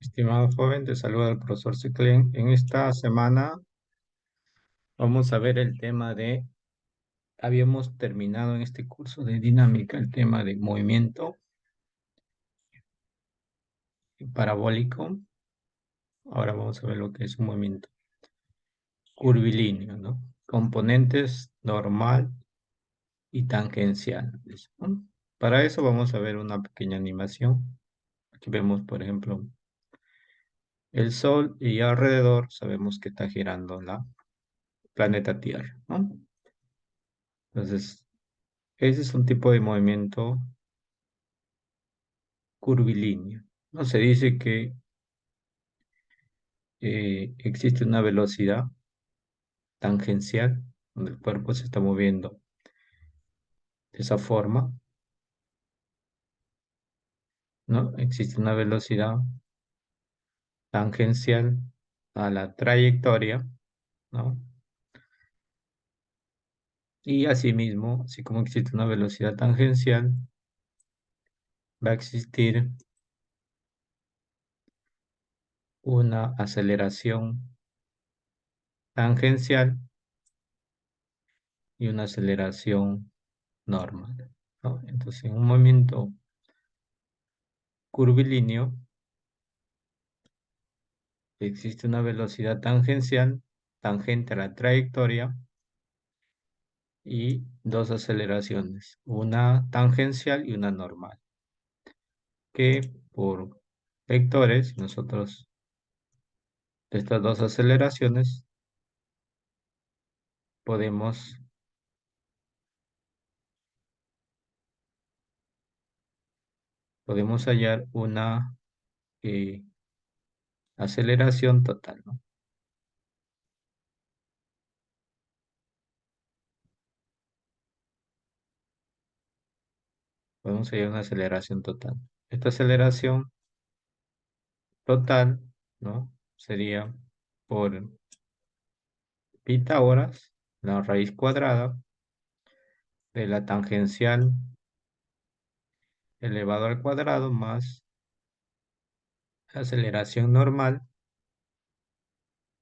Estimado joven, te saluda el profesor Ciclén. En esta semana vamos a ver el tema habíamos terminado en este curso de dinámica el tema de movimiento parabólico. Ahora vamos a ver lo que es un movimiento curvilíneo, ¿no? Componentes normal y tangencial, ¿no? Para eso vamos a ver una pequeña animación. Aquí vemos, por ejemplo, el Sol y alrededor sabemos que está girando la planeta Tierra, ¿no? Entonces, ese es un tipo de movimiento curvilíneo. No se dice que existe una velocidad tangencial donde el cuerpo se está moviendo de esa forma, ¿no? Existe una velocidad tangencial a la trayectoria, ¿no? Y asimismo, así como existe una velocidad tangencial, va a existir una aceleración tangencial y una aceleración normal, ¿no? Entonces, en un movimiento curvilíneo, existe una velocidad tangencial, tangente a la trayectoria, y dos aceleraciones, una tangencial y una normal, que por vectores, nosotros de estas dos aceleraciones podemos, podemos hallar una eh, aceleración total, ¿no? Podemos hallar una aceleración total. Esta aceleración total, ¿no? Sería por Pitágoras, la raíz cuadrada de la tangencial elevado al cuadrado más la aceleración normal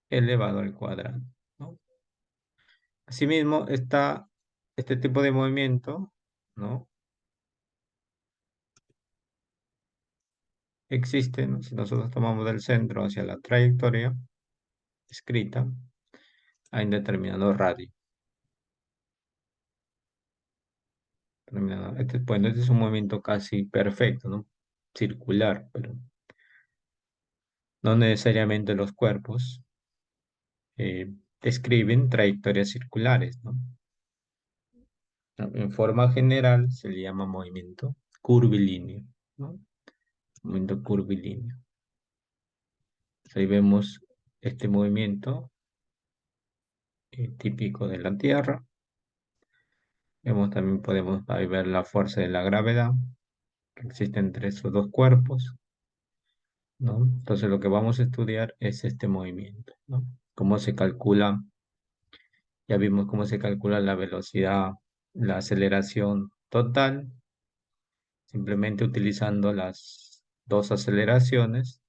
elevado al cuadrado, ¿no? Asimismo, este tipo de movimiento, ¿no? Existe, ¿no? Si nosotros tomamos del centro hacia la trayectoria escrita, hay un determinado radio. Bueno, este es un movimiento casi perfecto, ¿no? Circular, pero no necesariamente los cuerpos describen trayectorias circulares, ¿no? En forma general se le llama movimiento curvilíneo, ¿no? Movimiento curvilíneo. Ahí vemos este movimiento típico de la Tierra. Vemos también podemos ahí ver la fuerza de la gravedad que existe entre esos dos cuerpos, ¿no? Entonces lo que vamos a estudiar es este movimiento, ¿no? Cómo se calcula, ya vimos cómo se calcula la velocidad, la aceleración total, simplemente utilizando las dos aceleraciones,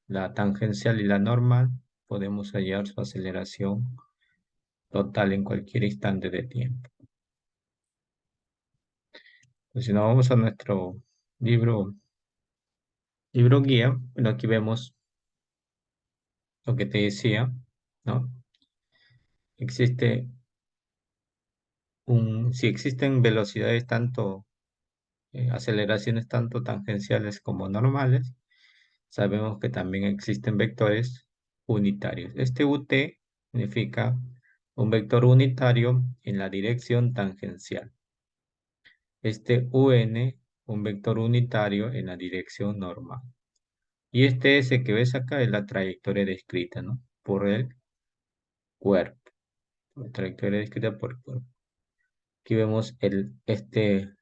la tangencial y la normal, podemos hallar su aceleración total en cualquier instante de tiempo. Pues si nos vamos a nuestro libro, libro guía, bueno, aquí vemos lo que te decía, ¿no? Existe si existen velocidades tanto, aceleraciones tanto tangenciales como normales, sabemos que también existen vectores unitarios. Este UT significa un vector unitario en la dirección tangencial. Este UN, un vector unitario en la dirección normal. Y este S que ves acá es la trayectoria descrita, ¿no? Por el cuerpo. La trayectoria descrita por el cuerpo. Aquí vemos este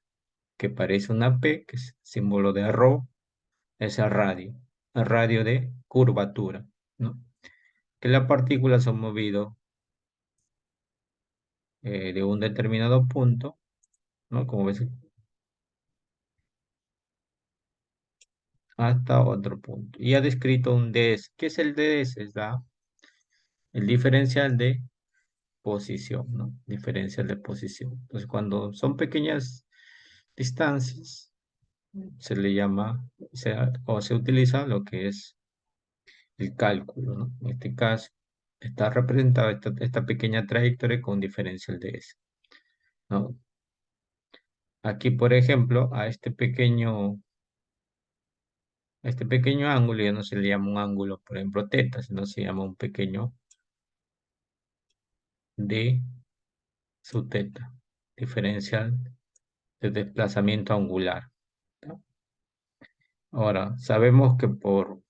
que parece una P, que es símbolo de rho, es el radio de curvatura, ¿no? Que las partículas son movidas de un determinado punto, ¿no? Como ves, hasta otro punto. Y ha descrito un ds. ¿Qué es el ds? Es el diferencial de posición, ¿no? Diferencial de posición. Entonces, cuando son pequeñas distancias, se le llama, o se utiliza lo que es el cálculo, ¿no? En este caso, está representada esta pequeña trayectoria con diferencial de S, ¿no? Aquí, por ejemplo, a este pequeño ángulo ya no se le llama un ángulo, por ejemplo, teta, sino se llama un pequeño d su teta, diferencial de desplazamiento angular, ¿no? Ahora, sabemos que por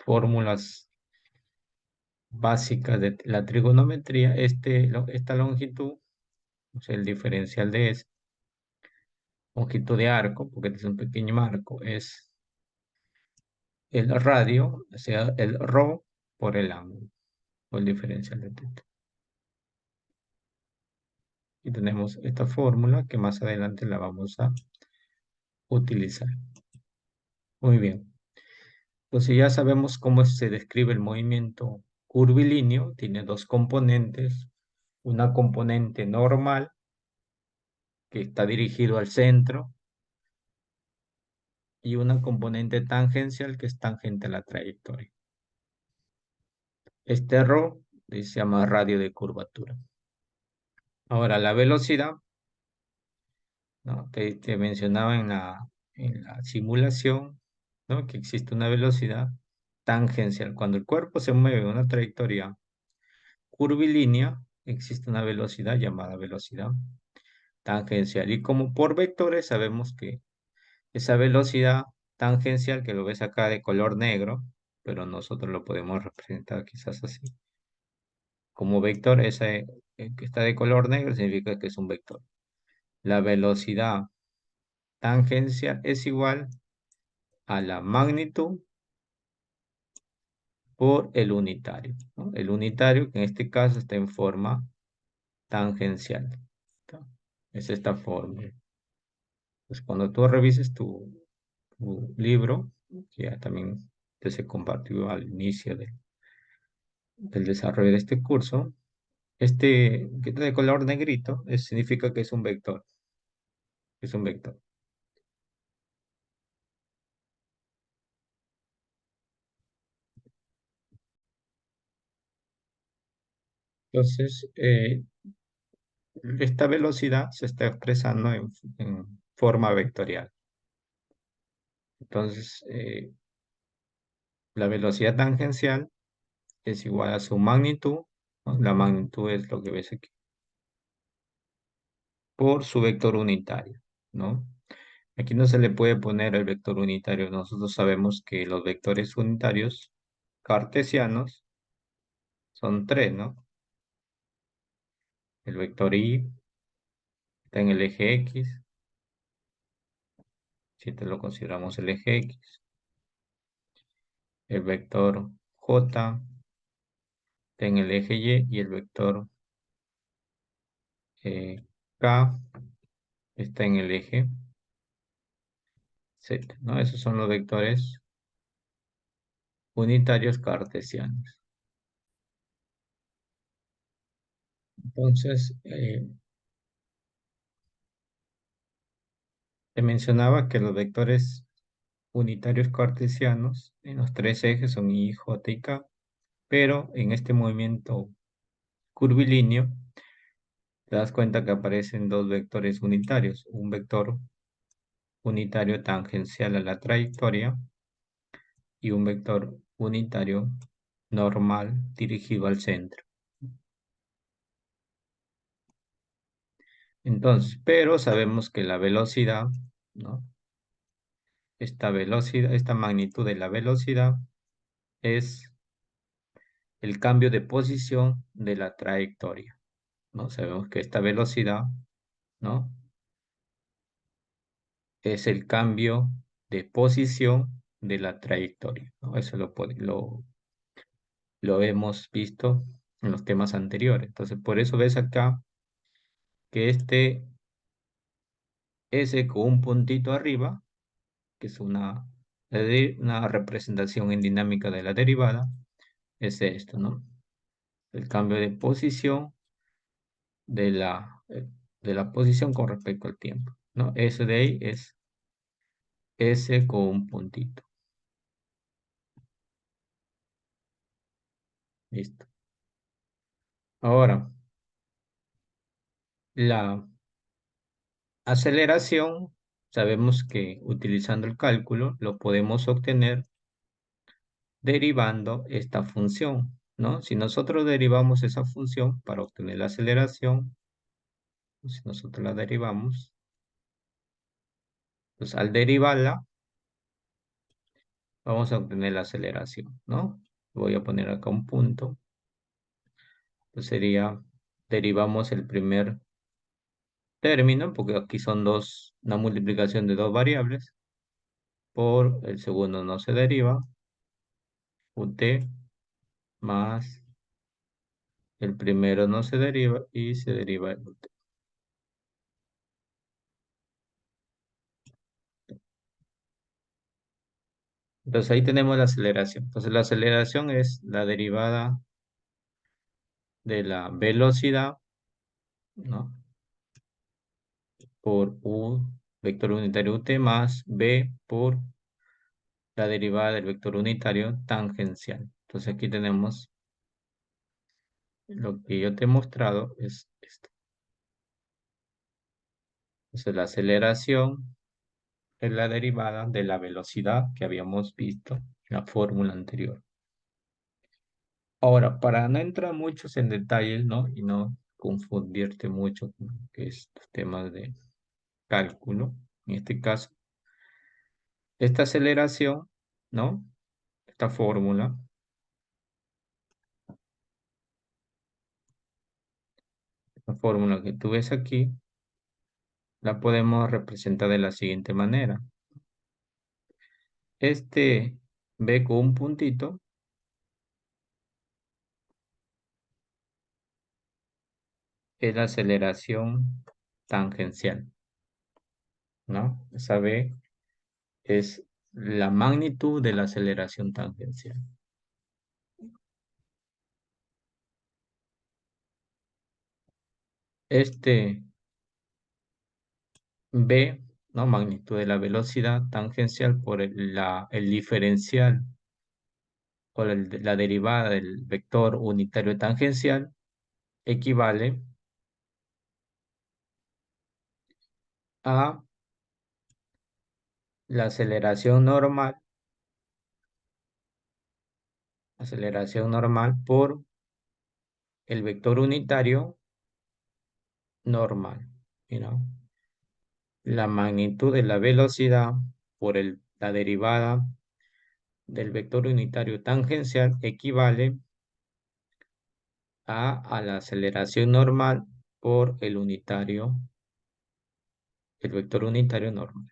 fórmulas básicas de la trigonometría, esta longitud, o sea, el diferencial de S, longitud de arco, porque este es un pequeño marco, es el radio, o sea, el ρ por el ángulo, o el diferencial de teta. Y tenemos esta fórmula que más adelante la vamos a utilizar. Muy bien. Entonces ya sabemos cómo se describe el movimiento curvilíneo. Tiene dos componentes. Una componente normal, que está dirigido al centro, y una componente tangencial, que es tangente a la trayectoria. Este ρ se llama radio de curvatura. Ahora, la velocidad, ¿no? Te mencionaba en la simulación, ¿no? Que existe una velocidad tangencial. Cuando el cuerpo se mueve en una trayectoria curvilínea, existe una velocidad llamada velocidad tangencial. Y como por vectores sabemos que esa velocidad tangencial, que lo ves acá de color negro, pero nosotros lo podemos representar quizás así. Como vector, ese que está de color negro significa que es un vector. La velocidad tangencial es igual a la magnitud por el unitario, ¿no? El unitario, que en este caso está en forma tangencial, ¿no? Es esta fórmula. Pues cuando tú revises tu libro, que ya también te se compartió al inicio del desarrollo de este curso, que está de color negrito, significa que es un vector. Es un vector. Entonces, esta velocidad se está expresando en forma vectorial. Entonces, la velocidad tangencial es igual a su magnitud, ¿no? La magnitud es lo que ves aquí, por su vector unitario, ¿no? Aquí no se le puede poner el vector unitario. Nosotros sabemos que los vectores unitarios cartesianos son tres, ¿no? El vector y está en el eje X, si te lo consideramos el eje X. El vector J está en el eje Y, y el vector K está en el eje Z, ¿no? Esos son los vectores unitarios cartesianos. Entonces, te mencionaba que los vectores unitarios cartesianos en los tres ejes son I, J y K, pero en este movimiento curvilíneo te das cuenta que aparecen dos vectores unitarios, un vector unitario tangencial a la trayectoria y un vector unitario normal dirigido al centro. Entonces, pero sabemos que la velocidad, ¿no? Esta velocidad, esta magnitud de la velocidad es el cambio de posición de la trayectoria, ¿no? Sabemos que esta velocidad, ¿no? Es el cambio de posición de la trayectoria, ¿no? Eso lo hemos visto en los temas anteriores. Entonces, por eso ves acá que este S con un puntito arriba que es una representación en dinámica de la derivada, es esto, ¿no? El cambio de posición de de la posición con respecto al tiempo, ¿no? Eso de ahí es S con un puntito. Listo. Ahora, la aceleración, sabemos que utilizando el cálculo lo podemos obtener derivando esta función, ¿no? Si nosotros derivamos esa función para obtener la aceleración, si nosotros la derivamos, pues al derivarla, vamos a obtener la aceleración, ¿no? Voy a poner acá un punto. Pues sería, derivamos el primer término, porque aquí son una multiplicación de dos variables, por el segundo no se deriva, ut más el primero no se deriva y se deriva el ut. Entonces ahí tenemos la aceleración. Entonces la aceleración es la derivada de la velocidad, ¿no? Por u vector unitario ut más b por la derivada del vector unitario tangencial. Entonces aquí tenemos lo que yo te he mostrado es esto. Entonces la aceleración es la derivada de la velocidad que habíamos visto en la fórmula anterior. Ahora, para no entrar muchos en detalles, ¿no? Y no confundirte mucho con lo que es temas de cálculo, en este caso, esta aceleración, ¿no? Esta la fórmula que tú ves aquí, la podemos representar de la siguiente manera. Este B con un puntito es la aceleración tangencial, ¿no? Esa B es la magnitud de la aceleración tangencial. Este B, ¿no? Magnitud de la velocidad tangencial por el diferencial o la derivada del vector unitario tangencial equivale a la aceleración normal por el vector unitario normal, ¿no? La magnitud de la velocidad por la derivada del vector unitario tangencial equivale a la aceleración normal por el vector unitario normal.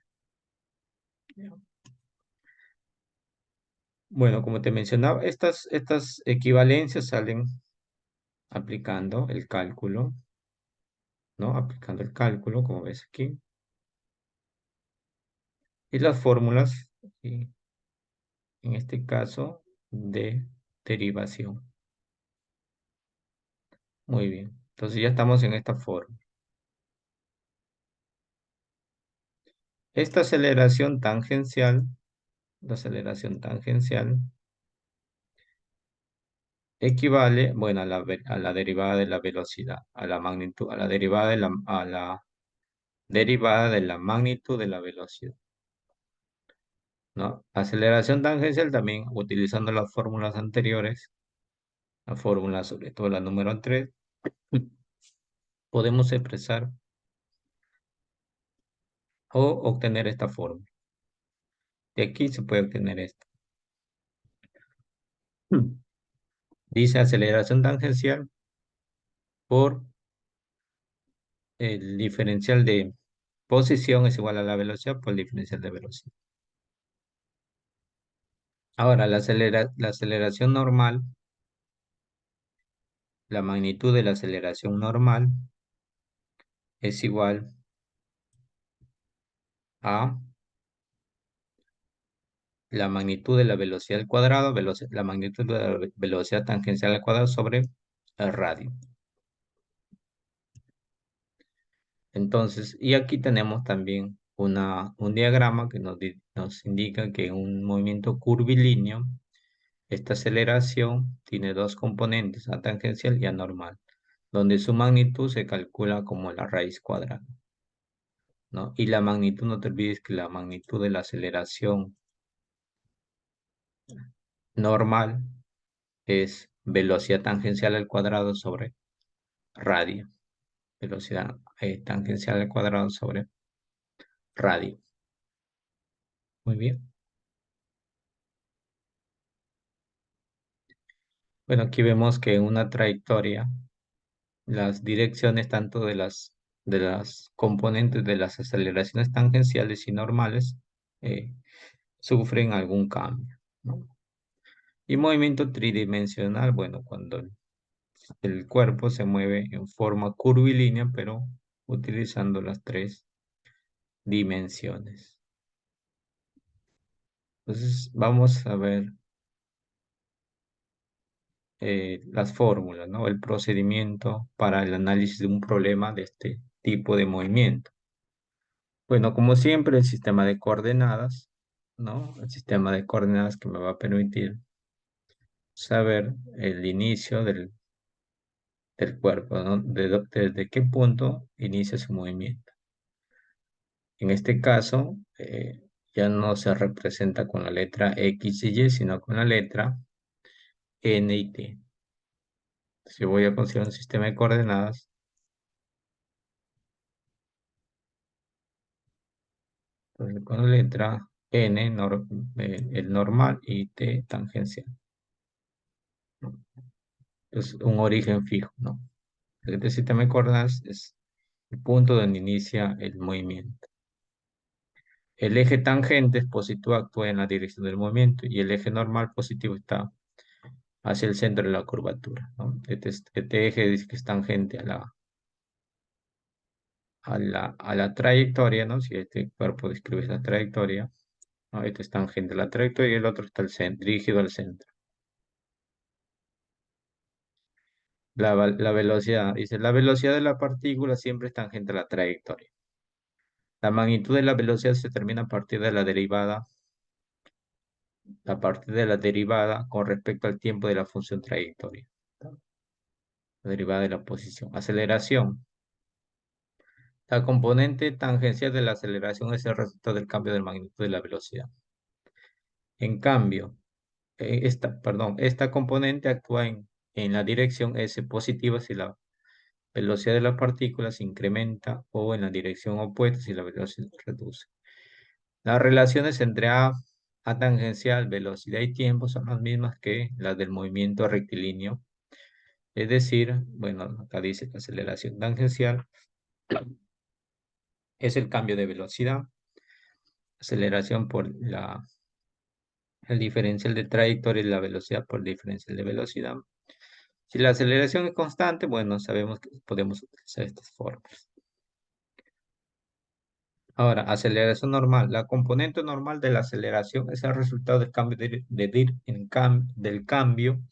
Bueno, como te mencionaba, estas equivalencias salen aplicando el cálculo, ¿no? Aplicando el cálculo, como ves aquí, y las fórmulas, y en este caso, de derivación. Muy bien. Entonces ya estamos en esta forma. Esta la aceleración tangencial, equivale, bueno, a la derivada de la velocidad, a la magnitud, a la derivada a la derivada de la magnitud de la velocidad, ¿no? Aceleración tangencial también, utilizando las fórmulas anteriores, la fórmula sobre todo la número 3, podemos expresar o obtener esta fórmula. De aquí se puede obtener esta. Dice aceleración tangencial por el diferencial de posición es igual a la velocidad por el diferencial de velocidad. Ahora, la aceleración normal, la magnitud de la aceleración normal es igual a la magnitud de la velocidad al cuadrado, la magnitud de la velocidad tangencial al cuadrado sobre el radio. Entonces, y aquí tenemos también un diagrama que nos indica que en un movimiento curvilíneo, esta aceleración tiene dos componentes, A tangencial y A normal, donde su magnitud se calcula como la raíz cuadrada, ¿no? Y la magnitud, no te olvides que la magnitud de la aceleración normal es velocidad tangencial al cuadrado sobre radio. Velocidad tangencial al cuadrado sobre radio. Muy bien. Bueno, aquí vemos que en una trayectoria, las direcciones tanto de las componentes de las aceleraciones tangenciales y normales eh, sufren algún cambio, ¿no? Y movimiento tridimensional, bueno, cuando el cuerpo se mueve en forma curvilínea, pero utilizando las tres dimensiones. Entonces, vamos a ver las fórmulas, ¿no? El procedimiento para el análisis de un problema de este tipo de movimiento. Bueno, como siempre, el sistema de coordenadas, ¿no? El sistema de coordenadas que me va a permitir saber el inicio del cuerpo, ¿no? Desde qué punto inicia su movimiento. En este caso, ya no se representa con la letra X y Y, sino con la letra N y T. Si voy a considerar un sistema de coordenadas, entonces con la letra N, el normal y T tangencial, ¿no? Es un origen fijo, ¿no? Este sistema de coordenadas es el punto donde inicia el movimiento. El eje tangente es positivo, actúa en la dirección del movimiento y el eje normal positivo está hacia el centro de la curvatura, ¿no? Este eje dice que es tangente a la trayectoria, ¿no? Si este cuerpo describe esa trayectoria, ¿no? Este es tangente a la trayectoria y el otro está dirigido al centro. La velocidad, dice, la velocidad de la partícula siempre es tangente a la trayectoria. La magnitud de la velocidad se determina a partir de la derivada con respecto al tiempo de la función trayectoria, ¿no? La derivada de la posición. Aceleración. La componente tangencial de la aceleración es el resultado del cambio de magnitud de la velocidad. En cambio, esta componente actúa en la dirección S positiva si la velocidad de la partícula se incrementa o en la dirección opuesta si la velocidad se reduce. Las relaciones entre A tangencial, velocidad y tiempo son las mismas que las del movimiento rectilíneo. Es decir, bueno, acá dice que aceleración tangencial es el cambio de velocidad, aceleración por el diferencial de trayectoria y la velocidad por el diferencial de velocidad. Si la aceleración es constante, bueno, sabemos que podemos utilizar estas formas. Ahora, aceleración normal. La componente normal de la aceleración es el resultado del cambio, del cambio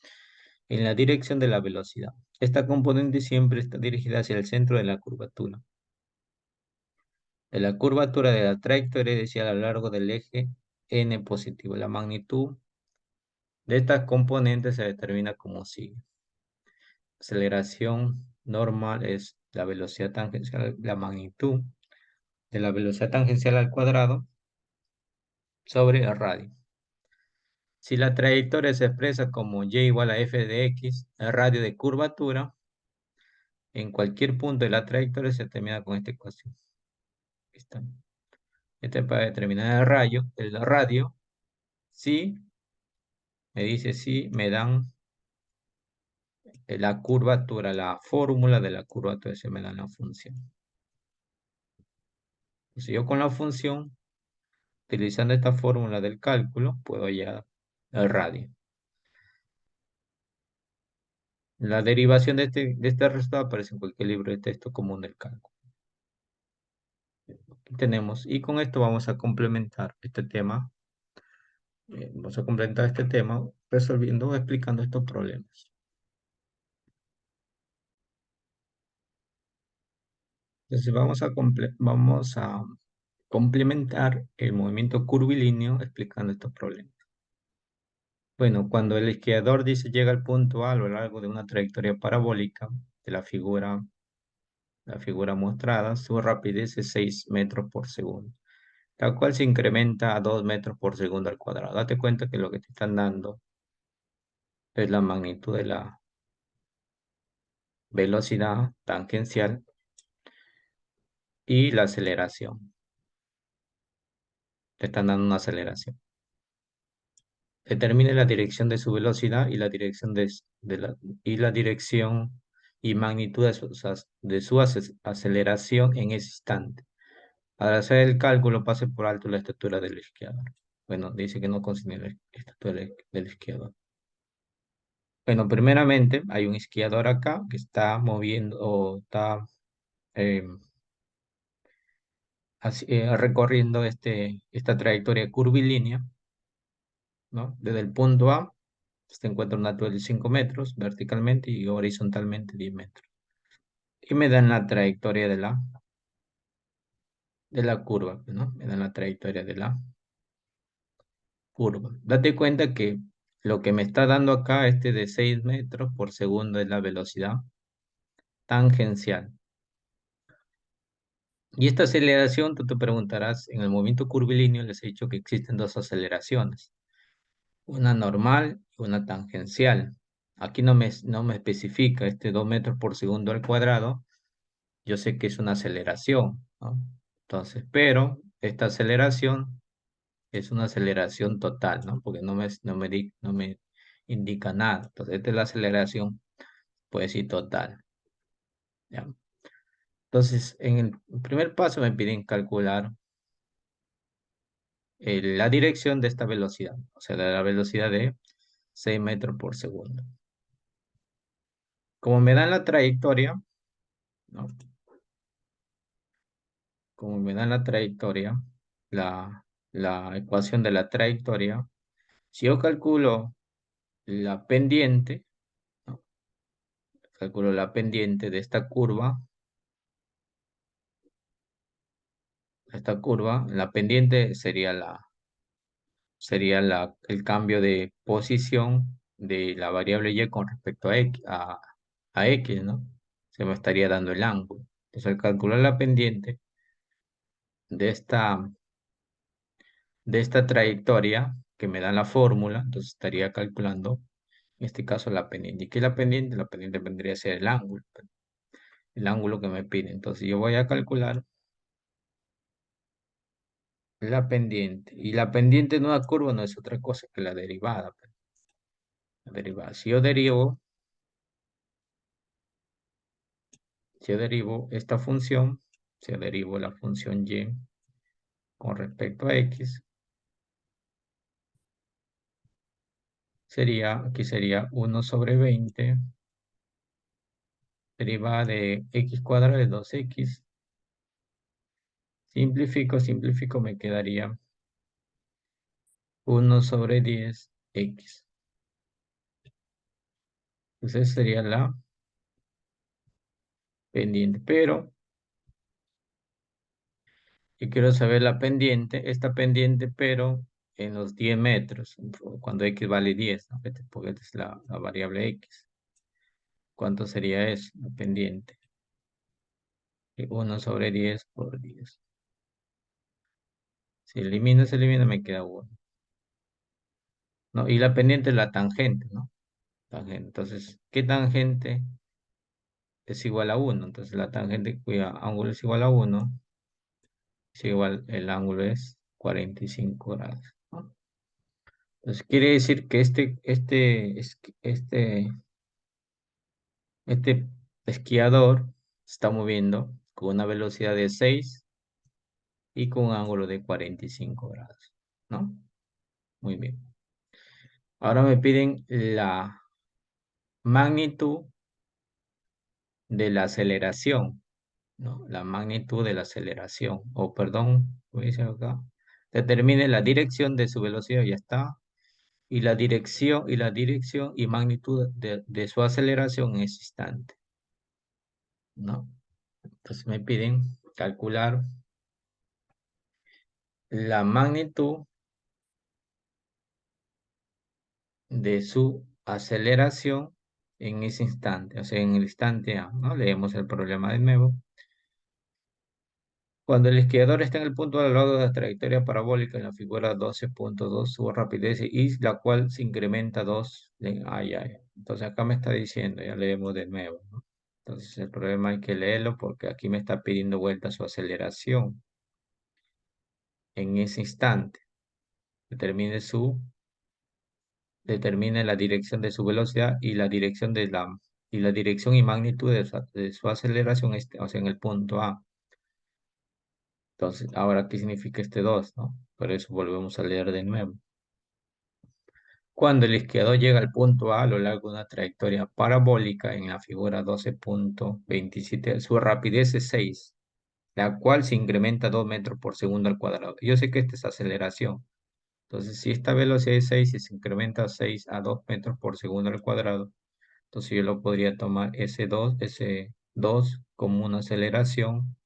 en la dirección de la velocidad. Esta componente siempre está dirigida hacia el centro de la curvatura. De la curvatura de la trayectoria, decía a lo largo del eje n positivo. La magnitud de estas componentes se determina como sigue. Aceleración normal es la velocidad tangencial, la magnitud de la velocidad tangencial al cuadrado sobre el radio. Si la trayectoria se expresa como y igual a f de x, el radio de curvatura, en cualquier punto de la trayectoria se determina con esta ecuación. Aquí está. Este es para determinar el radio, si me dice si me dan la curvatura, la fórmula de la curvatura, se me dan la función. Si yo con la función, utilizando esta fórmula del cálculo, puedo hallar el radio. La derivación de este resultado aparece en cualquier libro de texto común del cálculo. Aquí tenemos, y con esto vamos a complementar este tema Vamos a complementar este tema resolviendo o explicando estos problemas. Entonces vamos a complementar el movimiento curvilíneo explicando estos problemas. Bueno, cuando el esquiador dice llega al punto A lo largo de una trayectoria parabólica de la figura mostrada, su rapidez es 6 metros por segundo, la cual se incrementa a 2 metros por segundo al cuadrado. Date cuenta que lo que te están dando es la magnitud de la velocidad tangencial y la aceleración. Te están dando una aceleración. Determine la dirección de su velocidad y la dirección y la dirección y magnitud de su aceleración en ese instante. Al hacer el cálculo, pase por alto la estatura del esquiador. Bueno, dice que no considera la estatura del esquiador. Bueno, primeramente hay un esquiador acá que está moviendo o está eh, recorriendo esta trayectoria curvilínea, ¿no? Desde el punto A se encuentra una altura de 5 metros verticalmente y horizontalmente 10 metros. Y me dan la trayectoria de la curva, ¿no? Me dan la trayectoria de la curva. Date cuenta que lo que me está dando acá, de 6 metros por segundo, es la velocidad tangencial. Y esta aceleración, tú te preguntarás, en el movimiento curvilíneo les he dicho que existen dos aceleraciones, una normal y una tangencial. Aquí no me especifica 2 metros por segundo al cuadrado. Yo sé que es una aceleración, ¿no? Entonces, pero esta aceleración es una aceleración total, ¿no? Porque no me indica nada. Entonces, esta es la aceleración, pues sí, total, ¿ya? Entonces, en el primer paso me piden calcular la dirección de esta velocidad, o sea, de la velocidad de 6 metros por segundo. Como me dan la trayectoria, ¿no? Como me dan la trayectoria, la ecuación de la trayectoria, si yo calculo la pendiente, ¿no? Calculo la pendiente de esta curva, la pendiente sería el cambio de posición de la variable y con respecto a x, ¿no? Se me estaría dando el ángulo. Entonces, al calcular la pendiente de esta trayectoria que me da la fórmula, entonces estaría calculando, en este caso, la pendiente. ¿Y qué es la pendiente? La pendiente vendría a ser el ángulo que me pide. Entonces, yo voy a calcular la pendiente. Y la pendiente de una curva no es otra cosa que la derivada, pues. La derivada. Si yo derivo esta función, si yo derivo la función y con respecto a x, aquí sería 1 sobre 20 derivada de x cuadrado de 2x. Simplifico, me quedaría 1 sobre 10x. Entonces sería la pendiente. Pero yo quiero saber esta pendiente, pero en los 10 metros, cuando x vale 10, ¿no? Porque esta es la variable x. ¿Cuánto sería eso? La pendiente. 1 sobre 10 por 10. Si se elimina, me queda 1. ¿No? Y la pendiente es la tangente, ¿no? Tangente. Entonces, ¿qué tangente es igual a 1? Entonces, la tangente cuyo ángulo es igual a 1, es igual, el ángulo es 45 grados, ¿no? Entonces, quiere decir que este esquiador se está moviendo con una velocidad de 6 y con un ángulo de 45 grados, ¿no? Muy bien. Ahora me piden la magnitud de la aceleración, ¿no? La magnitud de la aceleración, o perdón, ¿cómo dice acá? Determine la dirección de su velocidad, ya está. Y la dirección y magnitud de su aceleración en ese instante, ¿no? Entonces me piden calcular la magnitud de su aceleración en ese instante, o sea, en el instante A, ¿no? Leemos el problema de nuevo. Cuando el esquiador está en el punto a lo largo de la trayectoria parabólica en la figura 12.2, su rapidez y la cual se incrementa 2. Ay, ay. Entonces acá me está diciendo, ya leemos de nuevo, ¿no? Entonces el problema hay que leerlo porque aquí me está pidiendo vuelta su aceleración en ese instante. Determine la dirección de su velocidad y la dirección y magnitud de su aceleración, o sea, en el punto A. Entonces, ahora, ¿qué significa este 2, no? Por eso volvemos a leer de nuevo. Cuando el esquiador llega al punto A lo largo de una trayectoria parabólica en la figura 12.27, su rapidez es 6, la cual se incrementa 2 metros por segundo al cuadrado. Yo sé que esta es aceleración. Entonces, si esta velocidad es 6 y se incrementa 6 a 2 metros por segundo al cuadrado, entonces yo lo podría tomar ese 2 como una aceleración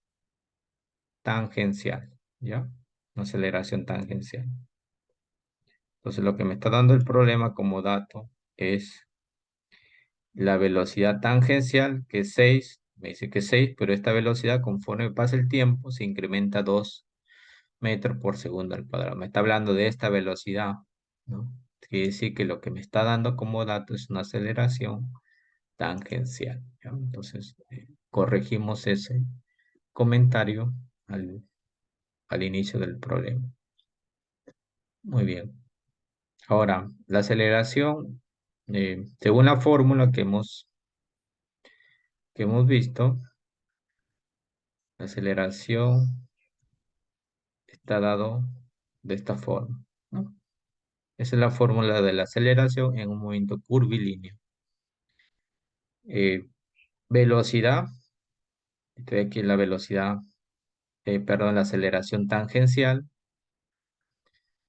tangencial, ¿ya? Una aceleración tangencial. Entonces lo que me está dando el problema como dato es la velocidad tangencial, que es 6, me dice que es 6, pero esta velocidad conforme pasa el tiempo se incrementa 2 metros por segundo al cuadrado. Me está hablando de esta velocidad, ¿no? Quiere decir que lo que me está dando como dato es una aceleración tangencial, ¿ya? Entonces, corregimos ese comentario al, al inicio del problema. Muy bien. Ahora, la aceleración, según la fórmula que hemos visto, la aceleración está dado de esta forma, ¿no? Esa es la fórmula de la aceleración en un movimiento curvilíneo. Eh, Velocidad, estoy aquí en la velocidad, perdón, la aceleración tangencial.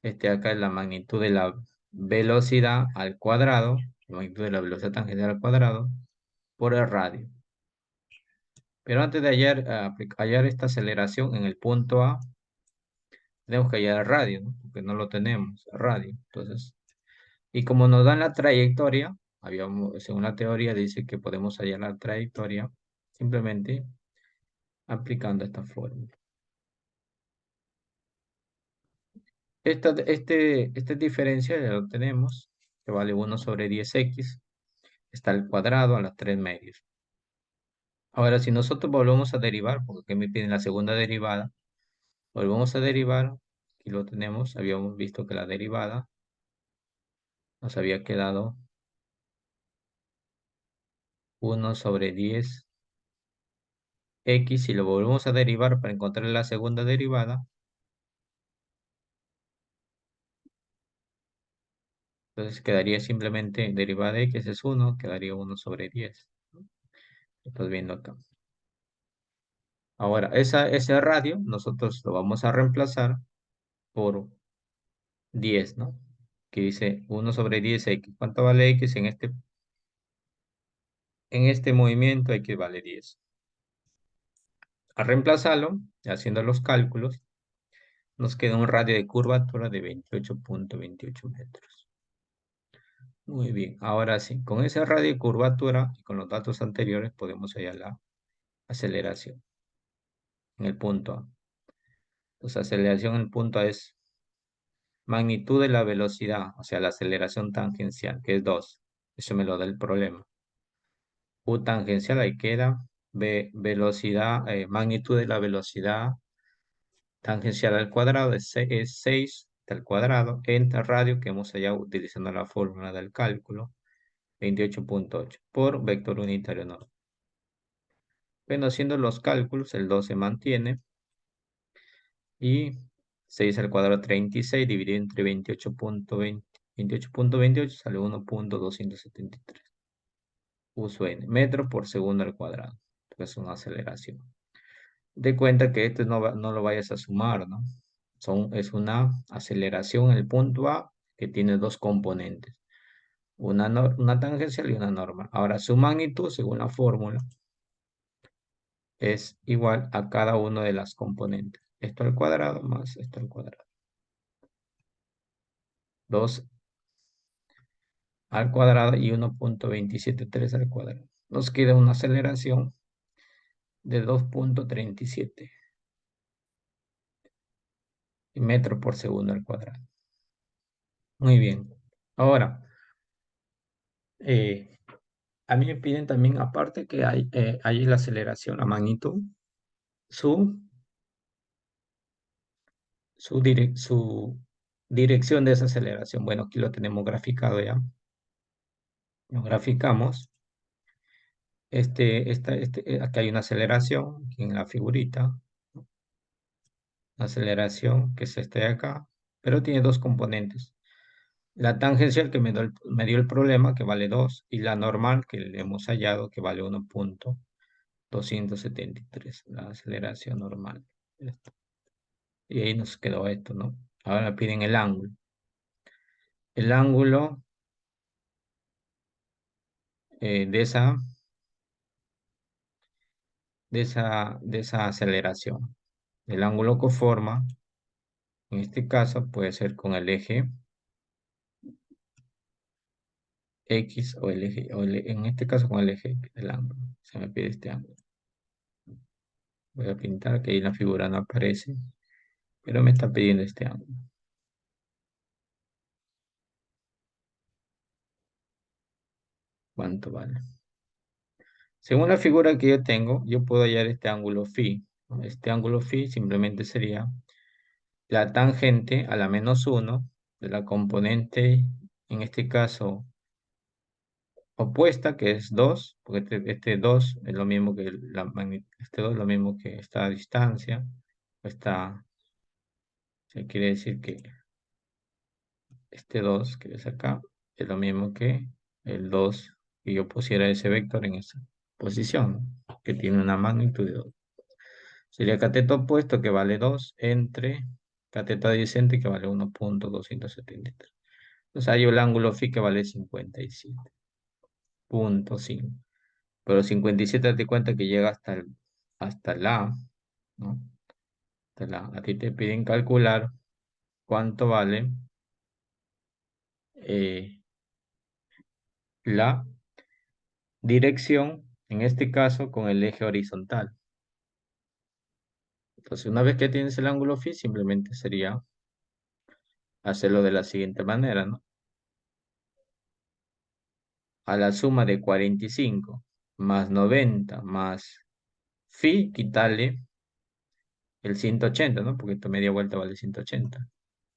Acá es la magnitud de la velocidad al cuadrado, la magnitud de la velocidad tangencial al cuadrado, por el radio. Pero antes de hallar esta aceleración en el punto A, tenemos que hallar el radio, ¿no? Porque no lo tenemos, el radio. Entonces, y como nos dan la trayectoria, según la teoría dice que podemos hallar la trayectoria simplemente aplicando esta fórmula. Esta diferencia ya lo tenemos, que vale 1 sobre 10x, está al cuadrado a las 3 medios. Ahora, si nosotros volvemos a derivar, porque aquí me piden la segunda derivada, volvemos a derivar, aquí lo tenemos, habíamos visto que la derivada nos había quedado 1 sobre 10x, si lo volvemos a derivar para encontrar la segunda derivada, entonces quedaría simplemente derivada de x es 1, quedaría 1 sobre 10. Estás viendo acá. Ahora, ese radio nosotros lo vamos a reemplazar por 10, ¿no? Que dice 1 sobre 10x. ¿Cuánto vale x en este movimiento? X vale 10. Al reemplazarlo, haciendo los cálculos, nos queda un radio de curvatura de 28.28 metros. Muy bien, ahora sí, con ese radio de curvatura y con los datos anteriores podemos hallar la aceleración en el punto A. Entonces, aceleración en el punto A es magnitud de la velocidad, o sea, la aceleración tangencial, que es 2. Eso me lo da el problema. U tangencial, ahí queda. Velocidad, magnitud de la velocidad tangencial al cuadrado es 6 al cuadrado, entre radio, que hemos hallado utilizando la fórmula del cálculo, 28.8 por vector unitario normal. Bueno, haciendo los cálculos, el 2 se mantiene y 6 al cuadrado 36 dividido entre 28.28 sale 1.273 uso n, metro por segundo al cuadrado. Es una aceleración. De cuenta que esto no lo vayas a sumar, ¿no? Es una aceleración en el punto A que tiene dos componentes, una tangencial y una normal. Ahora, su magnitud, según la fórmula, es igual a cada una de las componentes. Esto al cuadrado más esto al cuadrado. 2 al cuadrado y 1,273 al cuadrado. Nos queda una aceleración de 2,37 metros por segundo al cuadrado. Muy bien. Ahora, eh, a mí me piden también, aparte que hay la aceleración, la magnitud, su, su dirección de esa aceleración. Bueno, aquí lo tenemos graficado ya. Lo graficamos. Aquí hay una aceleración, aquí en la figurita, una aceleración que es este de acá, pero tiene dos componentes. La tangencial que me dio el problema, que vale 2, y la normal que le hemos hallado, que vale 1,273, la aceleración normal. Esto. Y ahí nos quedó esto, ¿no? Ahora piden el ángulo. El ángulo de esa aceleración. El ángulo que forma, en este caso, puede ser con el eje X o el eje, en este caso con el eje del ángulo. Se me pide este ángulo. Voy a pintar que ahí en la figura no aparece, pero me está pidiendo este ángulo. ¿Cuánto vale? Según la figura que yo tengo, yo puedo hallar este ángulo phi, ¿no? Este ángulo phi simplemente sería la tangente a la -1 de la componente, en este caso, opuesta, que es 2, porque este 2 es lo mismo que este 2 es lo mismo que esta distancia. Se quiere decir que este 2 que es acá es lo mismo que el 2 que yo pusiera ese vector en esa posición, que tiene una magnitud de 2. Sería cateto opuesto que vale 2 entre cateto adyacente que vale 1,273. Entonces hay el ángulo phi que vale 57,5. Pero 57 te cuenta que llega hasta la, ¿no? Hasta la. A ti te piden calcular cuánto vale eh, la dirección, en este caso con el eje horizontal. Entonces, una vez que tienes el ángulo phi, simplemente sería hacerlo de la siguiente manera, ¿no? A la suma de 45 más 90 más phi, quitarle el 180, ¿no? Porque esta media vuelta vale 180.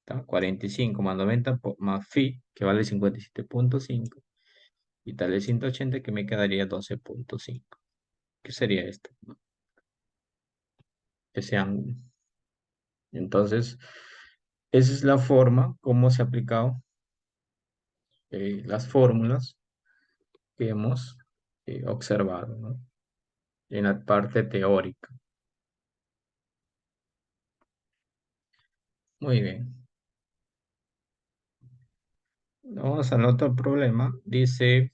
¿Está? 45 más 90 más phi, que vale 57,5. Quitarle 180, que me quedaría 12,5. ¿Qué sería esto? ¿No? Ese ángulo. Entonces, esa es la forma como se ha aplicado las fórmulas que hemos observado, ¿no? En la parte teórica. Muy bien. Vamos al otro problema. Dice,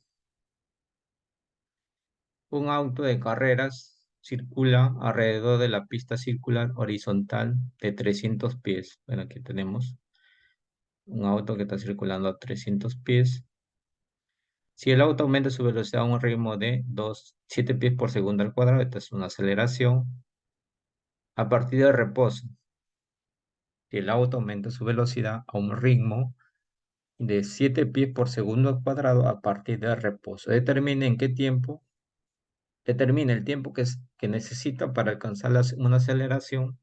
un auto de carreras circula alrededor de la pista circular horizontal de 300 pies. Bueno, aquí tenemos un auto que está circulando a 300 pies. Si el auto aumenta su velocidad a un ritmo de 7 pies por segundo al cuadrado, esta es una aceleración. A partir del reposo, si el auto aumenta su velocidad a un ritmo de 7 pies por segundo al cuadrado a partir del reposo. Determine en qué tiempo, determine el tiempo que necesita para alcanzar una aceleración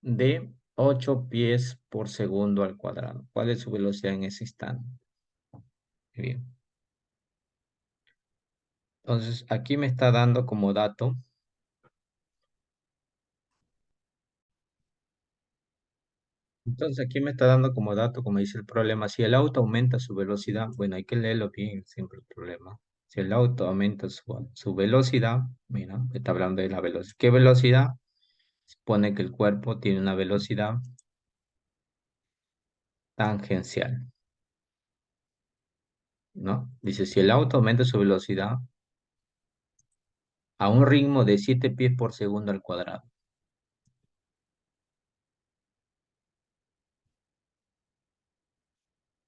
de 8 pies por segundo al cuadrado. ¿Cuál es su velocidad en ese instante? Bien. Entonces, aquí me está dando como dato. Entonces, aquí me está dando como dato, como dice el problema, si el auto aumenta su velocidad, bueno, hay que leerlo bien, siempre el problema. Si el auto aumenta su velocidad, mira, está hablando de la velocidad. ¿Qué velocidad? Supone que el cuerpo tiene una velocidad tangencial, ¿no? Dice, si el auto aumenta su velocidad a un ritmo de 7 pies por segundo al cuadrado.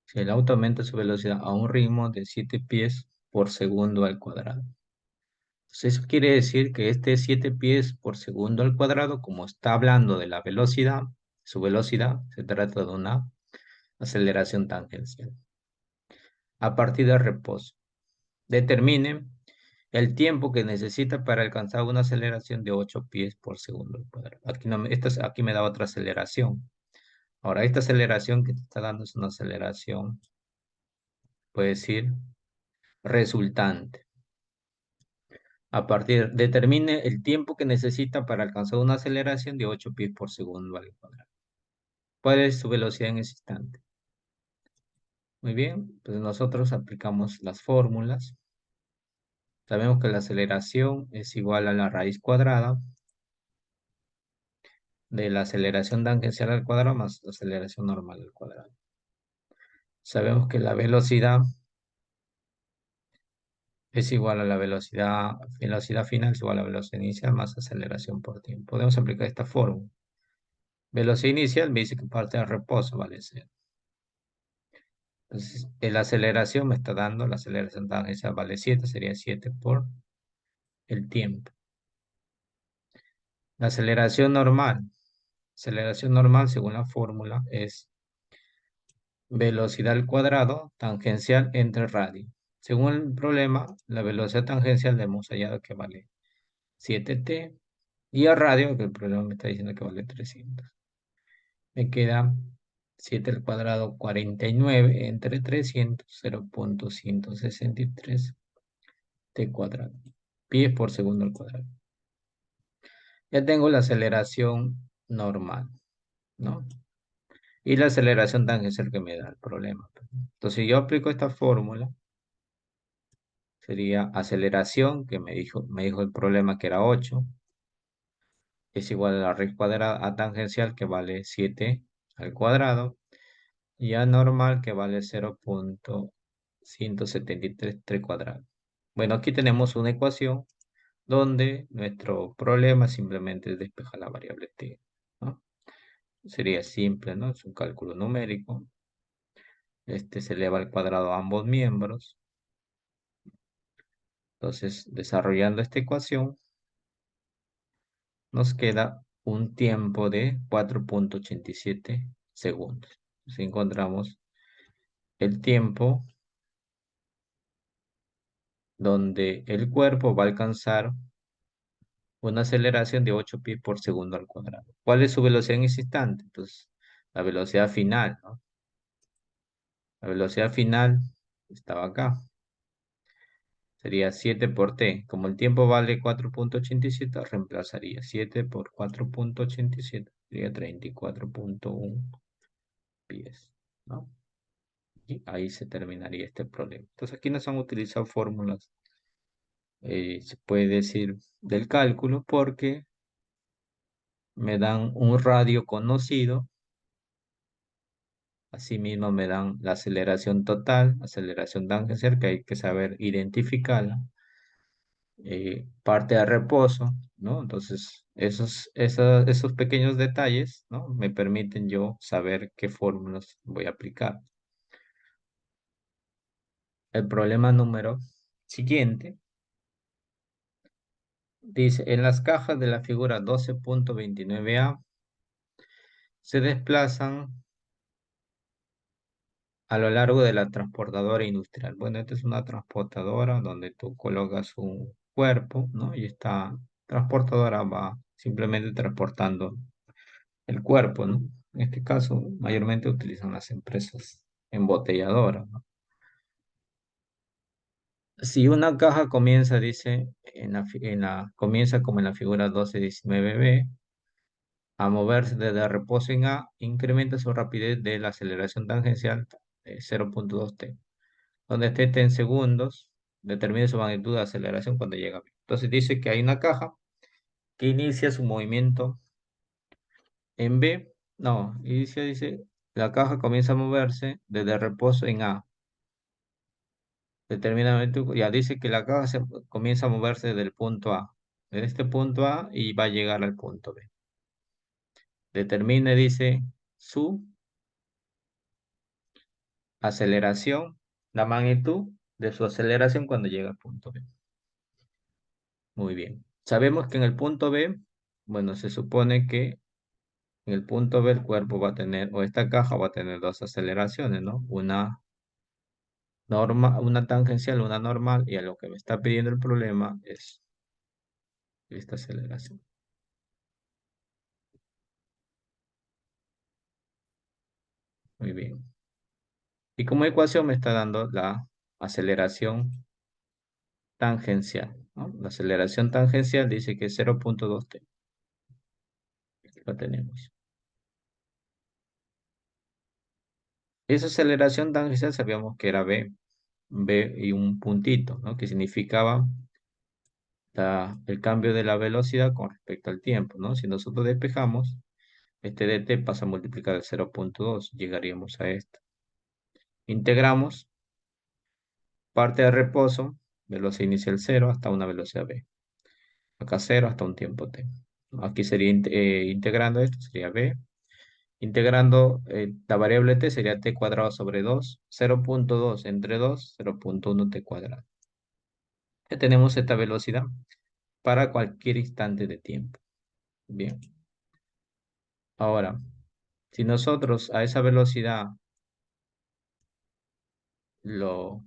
Si el auto aumenta su velocidad a un ritmo de 7 pies por segundo al cuadrado. Entonces, eso quiere decir que este 7 pies por segundo al cuadrado, como está hablando de la velocidad, su velocidad, se trata de una aceleración tangencial. A partir del reposo, determine el tiempo que necesita para alcanzar una aceleración de 8 pies por segundo al cuadrado. Aquí, no, aquí me da otra aceleración. Ahora, esta aceleración que te está dando es una aceleración, puede decir, resultante. A partir, determine el tiempo que necesita para alcanzar una aceleración de 8 pies por segundo al cuadrado. ¿Cuál es su velocidad en ese instante? Muy bien, pues nosotros aplicamos las fórmulas. Sabemos que la aceleración es igual a la raíz cuadrada de la aceleración tangencial al cuadrado más la aceleración normal al cuadrado. Sabemos que la velocidad es igual a la velocidad final es igual a la velocidad inicial más aceleración por tiempo. Podemos aplicar esta fórmula. Velocidad inicial me dice que parte del reposo vale 0. Entonces, la aceleración me está dando, la aceleración tangencial vale 7, sería 7 por el tiempo. La aceleración normal según la fórmula es velocidad al cuadrado tangencial entre radio. Según el problema, la velocidad tangencial le hemos hallado que vale 7t y a radio, que el problema me está diciendo que vale 300. Me queda 7 al cuadrado 49 entre 300, 0.163 t cuadrado. Pies por segundo al cuadrado. Ya tengo la aceleración normal, ¿no? Y la aceleración tangencial que me da el problema. Entonces, si yo aplico esta fórmula, sería aceleración, que me dijo el problema que era 8, es igual a la raíz cuadrada a tangencial, que vale 7 al cuadrado, y a normal, que vale 0.173 3 cuadrado. Bueno, aquí tenemos una ecuación donde nuestro problema simplemente es despejar la variable t, ¿no? Sería simple, ¿no? Es un cálculo numérico. Este se eleva al cuadrado a ambos miembros. Entonces, desarrollando esta ecuación, nos queda un tiempo de 4.87 segundos. Si encontramos el tiempo donde el cuerpo va a alcanzar una aceleración de 8 pies por segundo al cuadrado. ¿Cuál es su velocidad en ese instante? Entonces, la velocidad final, ¿no? La velocidad final estaba acá. Sería 7 por t. Como el tiempo vale 4.87, reemplazaría 7 por 4.87. Sería 34.1 pies, ¿no? Y ahí se terminaría este problema. Entonces aquí nos han utilizado fórmulas, se puede decir, del cálculo, porque me dan un radio conocido. Asimismo me dan la aceleración total, aceleración tangencial, que hay que saber identificarla. Parte de reposo, ¿no? Entonces, esos pequeños detalles, ¿no? Me permiten yo saber qué fórmulas voy a aplicar. El problema número siguiente dice, en las cajas de la figura 12.29a se desplazan a lo largo de la transportadora industrial. Bueno, esta es una transportadora donde tú colocas un cuerpo, ¿no? Y esta transportadora va simplemente transportando el cuerpo, ¿no? En este caso, mayormente utilizan las empresas embotelladoras, ¿no? Si una caja comienza, dice, comienza como en la figura 1219b, a moverse desde reposo en A, incrementa su rapidez de la aceleración tangencial 0.2t. Donde esté t en segundos, determine su magnitud de aceleración cuando llega a B. Entonces dice que hay una caja que inicia su movimiento en B. No, inicia, dice, La caja comienza a moverse desde reposo en A. Ya dice que la caja comienza a moverse desde el punto A. Desde este punto A y va a llegar al punto B. Determine, dice, su aceleración, la magnitud de su aceleración cuando llega al punto B. Muy bien. Sabemos que en el punto B, bueno, se supone que en el punto B el cuerpo va a tener, o esta caja va a tener dos aceleraciones, ¿no? Una tangencial, una normal, y a lo que me está pidiendo el problema es esta aceleración. Muy bien. Y como ecuación me está dando la aceleración tangencial, ¿no? La aceleración tangencial dice que es 0,2 t. Lo tenemos. Esa aceleración tangencial sabíamos que era B y un puntito, ¿no? Que significaba el cambio de la velocidad con respecto al tiempo, ¿no? Si nosotros despejamos, este dt pasa a multiplicar el 0,2, llegaríamos a esto. Integramos parte de reposo, velocidad inicial 0 hasta una velocidad b. Acá 0 hasta un tiempo t. Aquí sería integrando esto, sería b. Integrando la variable t sería t cuadrado sobre 2, 0,2 entre 2, 0,1 t cuadrado. Ya tenemos esta velocidad para cualquier instante de tiempo. Bien. Ahora, si nosotros a esa velocidad lo,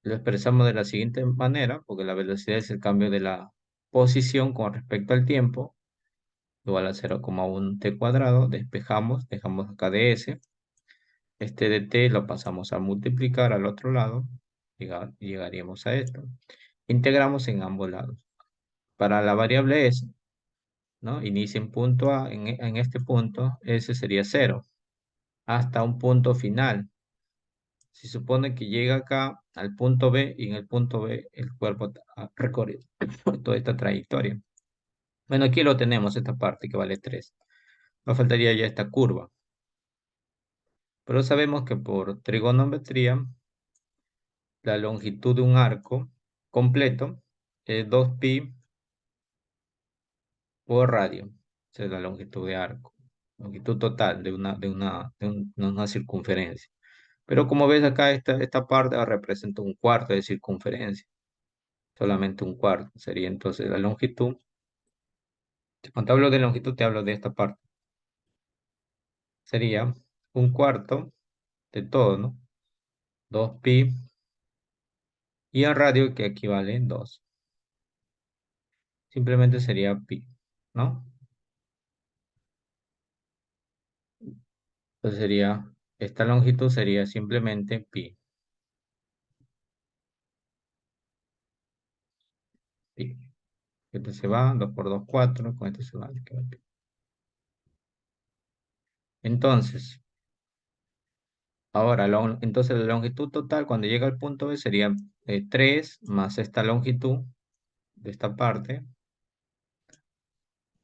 lo expresamos de la siguiente manera, porque la velocidad es el cambio de la posición con respecto al tiempo, igual a 0,1 t cuadrado, despejamos, dejamos acá ds, este de t lo pasamos a multiplicar al otro lado, llegaríamos a esto. Integramos en ambos lados. Para la variable s, ¿no? Inicia en punto A, en este punto, s sería 0, hasta un punto final. Se supone que llega acá al punto B y en el punto B el cuerpo ha recorrido toda esta trayectoria. Bueno, aquí lo tenemos, esta parte que vale 3. Nos faltaría ya esta curva. Pero sabemos que por trigonometría, la longitud de un arco completo es 2pi por radio. Esa es la longitud de arco. Longitud total de una circunferencia. Pero como ves acá, esta parte representa un cuarto de circunferencia. Solamente un cuarto. Sería entonces la longitud. Cuando hablo de longitud, te hablo de esta parte. Sería un cuarto de todo, ¿no? 2pi y al radio que equivale en 2. Simplemente sería pi, ¿no? Entonces esta longitud sería simplemente pi. Pi. Este se va, 2 por 2, 4, con este se va, queda pi. Entonces, ahora, entonces la longitud total cuando llega al punto B sería 3 más esta longitud de esta parte,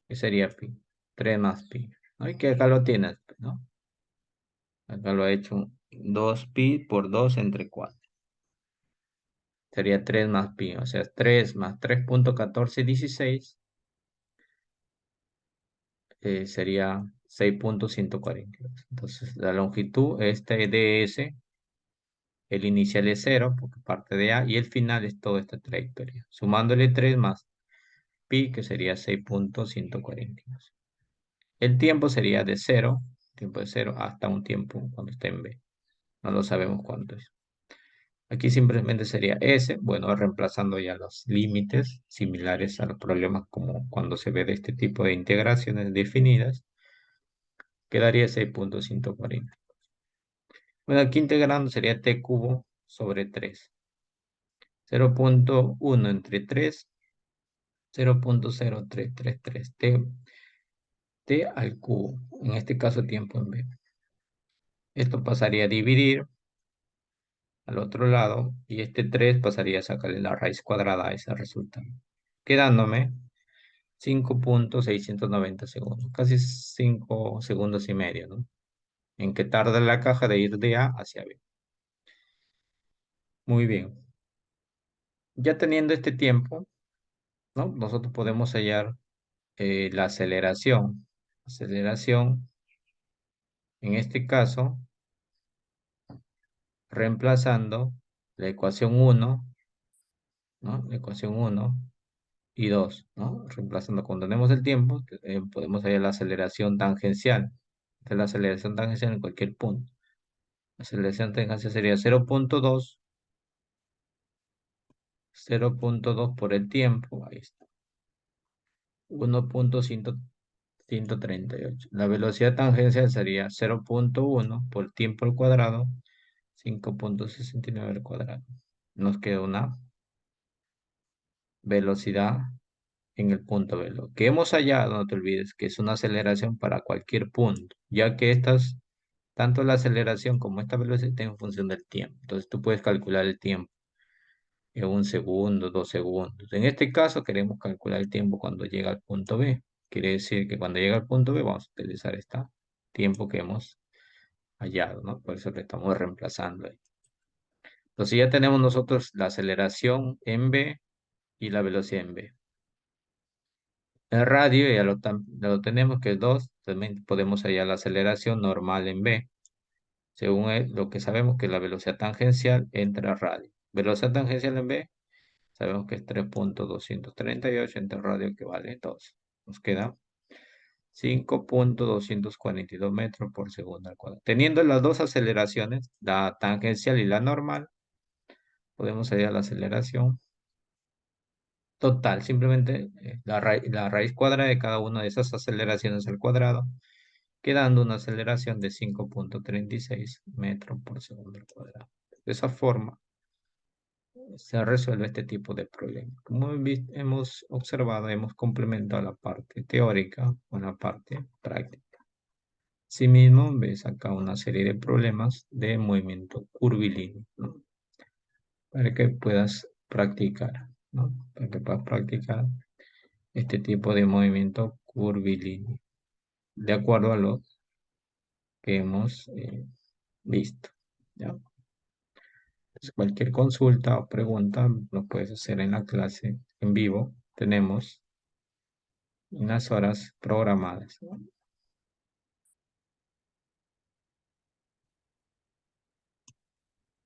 que sería pi. 3 más pi. ¿No? Y que acá lo tienes, ¿no? Acá lo he hecho 2pi por 2 entre 4. Sería 3 más pi, o sea, 3 más 3,1416 sería 6,142. Entonces, la longitud, este ds, el inicial es 0, porque parte de A, y el final es toda esta trayectoria. Sumándole 3 más pi, que sería 6,142. El tiempo sería de 0, tiempo de 0 hasta un tiempo cuando esté en B. No lo sabemos cuánto es. Aquí simplemente sería S, bueno, reemplazando ya los límites similares a los problemas como cuando se ve de este tipo de integraciones definidas, quedaría 6,140. Bueno, aquí integrando sería t cubo sobre 3. 0,1 entre 3, 0,0333 t al cubo, en este caso tiempo en B. Esto pasaría a dividir al otro lado y este 3 pasaría a sacarle la raíz cuadrada a ese resultado, quedándome 5.690 segundos, casi 5 segundos y medio, ¿no? En que tarda la caja de ir de A hacia B. Muy bien. Ya teniendo este tiempo, ¿no? Nosotros podemos hallar la aceleración. Aceleración, en este caso, reemplazando la ecuación uno, ¿no? La ecuación uno y 2, ¿no? Reemplazando cuando tenemos el tiempo, podemos hallar la aceleración tangencial. Esta es la aceleración tangencial en cualquier punto. La aceleración tangencial sería 0.2 por el tiempo, ahí está, 1.138. La velocidad tangencial sería 0.1 por tiempo al cuadrado, 5.69 al cuadrado. Nos queda una velocidad en el punto B. Lo que hemos hallado, no te olvides, que es una aceleración para cualquier punto, ya que tanto la aceleración como esta velocidad están en función del tiempo. Entonces tú puedes calcular el tiempo en 1 segundo, 2 segundos. En este caso queremos calcular el tiempo cuando llega al punto B. Quiere decir que cuando llega al punto B vamos a utilizar este tiempo que hemos hallado, ¿no? Por eso le estamos reemplazando ahí. Entonces ya tenemos nosotros la aceleración en B y la velocidad en B. El radio ya lo tenemos, que es 2. También podemos hallar la aceleración normal en B. Según lo que sabemos que la velocidad tangencial entra a radio. Velocidad tangencial en B, sabemos que es 3.238 entre radio, que vale 2. Nos queda 5.242 metros por segundo al cuadrado. Teniendo las dos aceleraciones, la tangencial y la normal, podemos hallar la aceleración total. Simplemente la raíz cuadrada de cada una de esas aceleraciones al cuadrado, quedando una aceleración de 5.36 metros por segundo al cuadrado. De esa forma se resuelve este tipo de problemas. Como hemos observado, hemos complementado la parte teórica con la parte práctica. Asimismo, ves acá una serie de problemas de movimiento curvilíneo, ¿no? Para que puedas practicar, ¿no? Para que puedas practicar este tipo de movimiento curvilíneo, de acuerdo a lo que hemos visto, ¿ya? Entonces, cualquier consulta o pregunta lo puedes hacer en la clase en vivo. Tenemos unas horas programadas, ¿no?